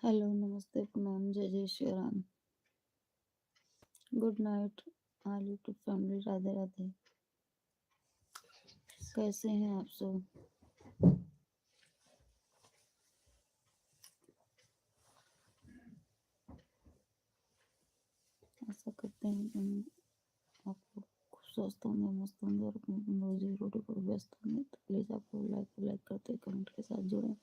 Hello, नमस्ते, प्रणाम, जय जय Shri Ram. Good night all YouTube family, Radhe Radhe. कैसे हैं आप सब? आशा करते हैं कि आप लोग स्वस्थ होंगे, मस्त होंगे और अपनी अपनी रोजी रोटी पर व्यस्त होंगे। तो प्लीज़ आप लोग लाइक करते कमेंट के साथ जुड़ें।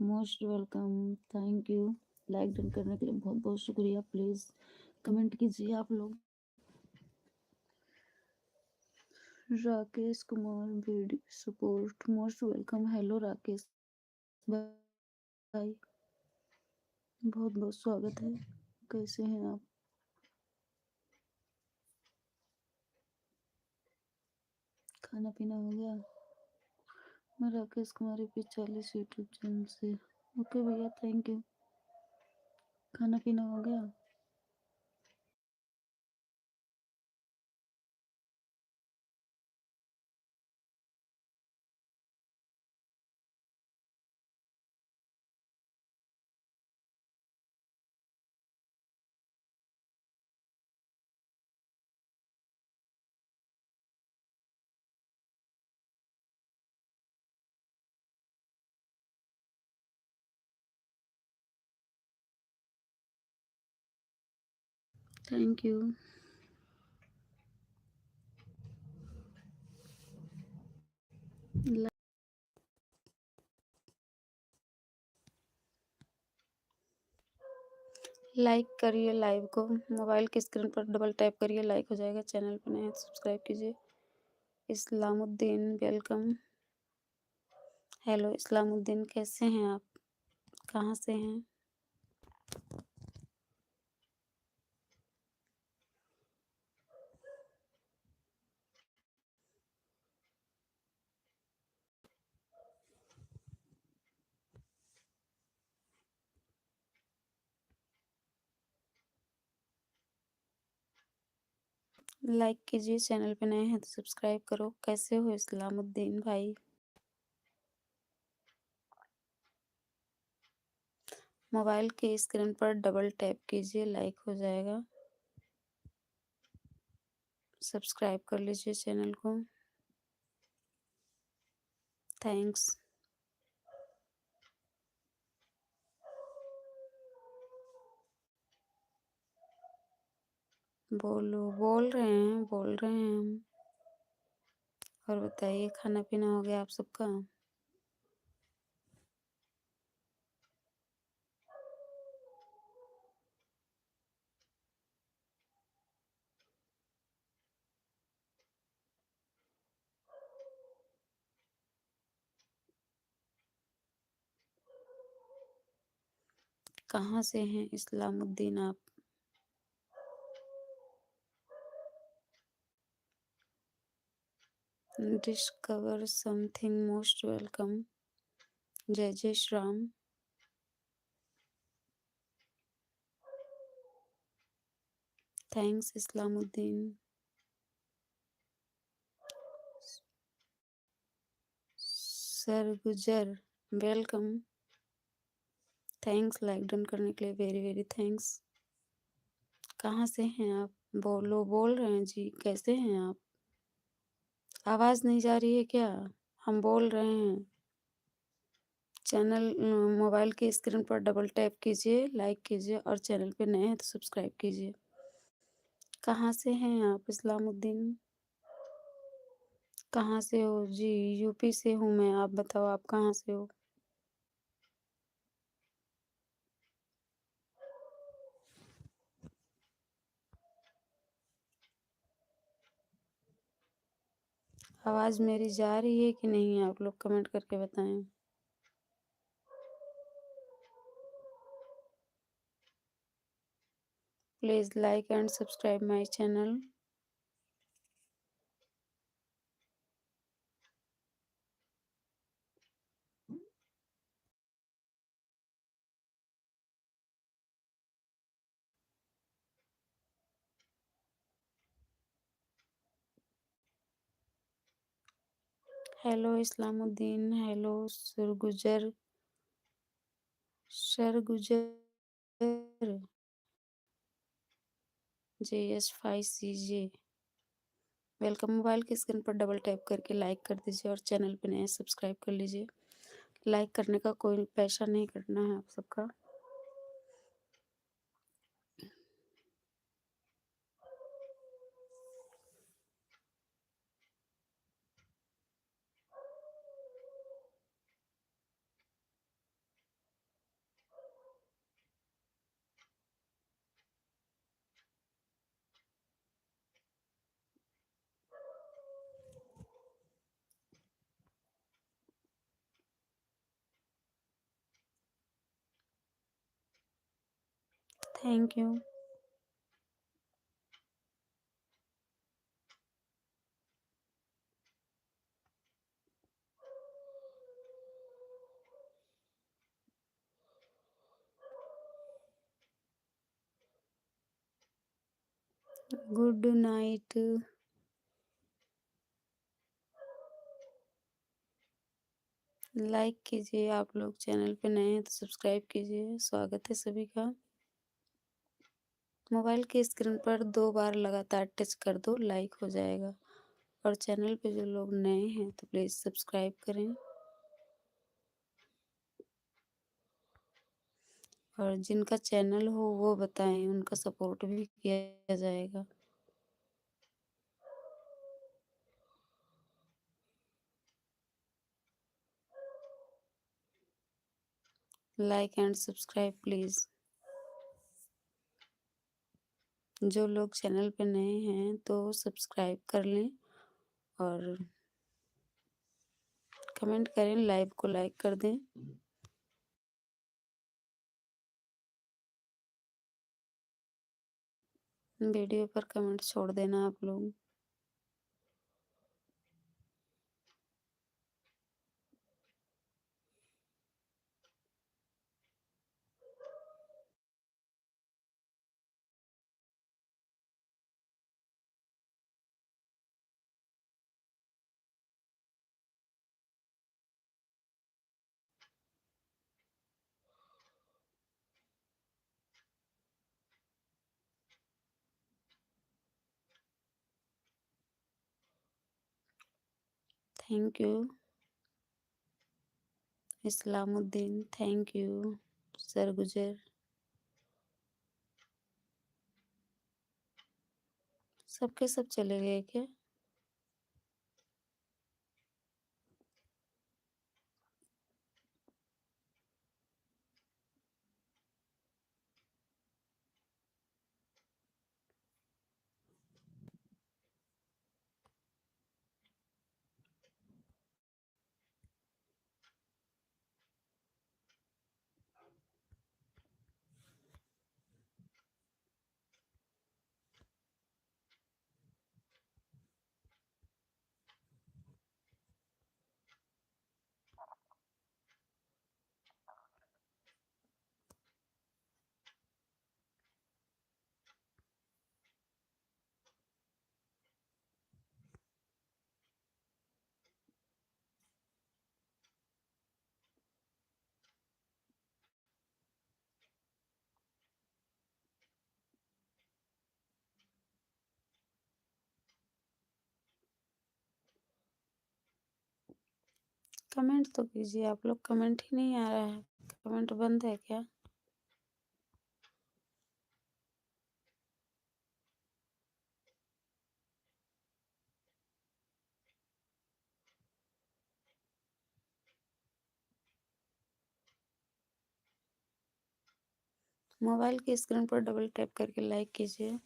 Most welcome, thank you. Like done करने के लिए बहुत बहुत शुक्रिया। प्लीज़ कमेंट कीजिए आप लोग। Rakesh Kumar video support, most welcome. Hello Rakesh भाई, बहुत बहुत स्वागत है। कैसे हैं आप? खाना पीना हो गया? मैं राकेश कुमारी पी 40 यूट्यूब चैनल से। ओके भैया, थैंक यू। खाना पीना हो गया? Thank you. लाइक करिए लाइव को, मोबाइल की स्क्रीन पर डबल टैप करिए, लाइक हो जाएगा। चैनल पर नए हैं तो सब्सक्राइब कीजिए। इस्लामुद्दीन वेलकम। हेलो इस्लामुद्दीन, कैसे हैं आप? कहाँ से हैं? लाइक कीजिए, चैनल पे नए हैं तो सब्सक्राइब करो। कैसे हो इस्लामुद्दीन भाई? मोबाइल की स्क्रीन पर डबल टैप कीजिए, लाइक हो जाएगा। सब्सक्राइब कर लीजिए चैनल को। थैंक्स। बोलो, बोल रहे हैं हम। और बताइए, खाना पीना हो गया आप सबका? कहाँ से हैं इस्लामुद्दीन आप? Discover something, most welcome. जय जय श्री राम। थैंक्स इस्लामुद्दीन। सरगुजर वेलकम। थैंक्स लाइक डन करने के लिए, वेरी वेरी थैंक्स। कहाँ से हैं आप? बोलो, बोल रहे हैं जी। कैसे हैं आप? आवाज़ नहीं जा रही है क्या? हम बोल रहे हैं। चैनल मोबाइल की स्क्रीन पर डबल टैप कीजिए, लाइक कीजिए और चैनल पे नए हैं तो सब्सक्राइब कीजिए। कहाँ से हैं आप इस्लामुद्दीन? कहाँ से हो? जी, यूपी से हूँ मैं, आप बताओ आप कहाँ से हो? आवाज़ मेरी जा रही है कि नहीं? आप लोग कमेंट करके बताएँ। Please like and subscribe my channel. Hello Islamuddin, hello सरगुजर JS5CJ। वेलकम। मोबाइल की स्क्रीन पर डबल टैप करके लाइक कर दीजिए और चैनल पे नए सब्सक्राइब कर लीजिए। लाइक करने का कोई पैसा नहीं कटना है आप सबका। Thank you. Good night. Like कीजिए, आप लोग चैनल पे नए हैं तो सब्सक्राइब कीजिए। स्वागत है सभी का। मोबाइल की स्क्रीन पर 2 बार लगातार टच कर दो, लाइक हो जाएगा। और चैनल पे जो लोग नए हैं तो प्लीज़ सब्सक्राइब करें और जिनका चैनल हो वो बताएं, उनका सपोर्ट भी किया जाएगा। Like and subscribe please. जो लोग चैनल पे नए हैं तो सब्सक्राइब कर लें और कमेंट करें, लाइव को लाइक कर दें। वीडियो पर कमेंट छोड़ देना आप लोग। Thank you Islamuddin, thank you सरगुजर। सबके सब चले गए क्या? कमेंट तो कीजिए, आप लोग कमेंट ही नहीं आ रहा है। कमेंट बंद है क्या? मोबाइल की स्क्रीन पर डबल टैप करके लाइक कीजिए।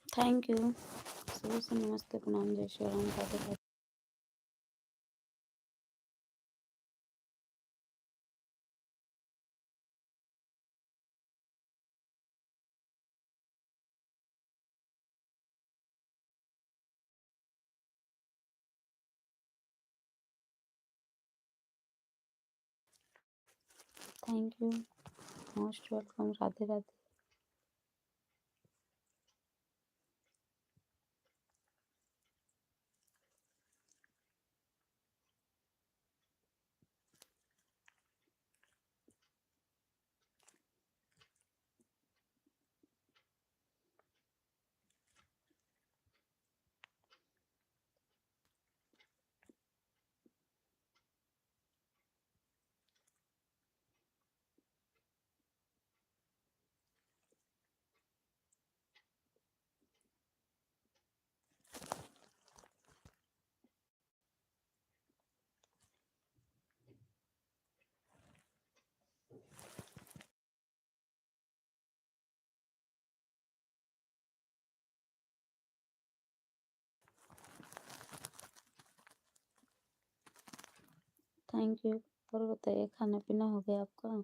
Thank you. सभी से नमस्ते, प्रणाम, जय Shri Ram, Radhe Radhe. Thank you, most welcome, Radhe Radhe. Thank you. और बताइए, खाना पीना हो गया आपका?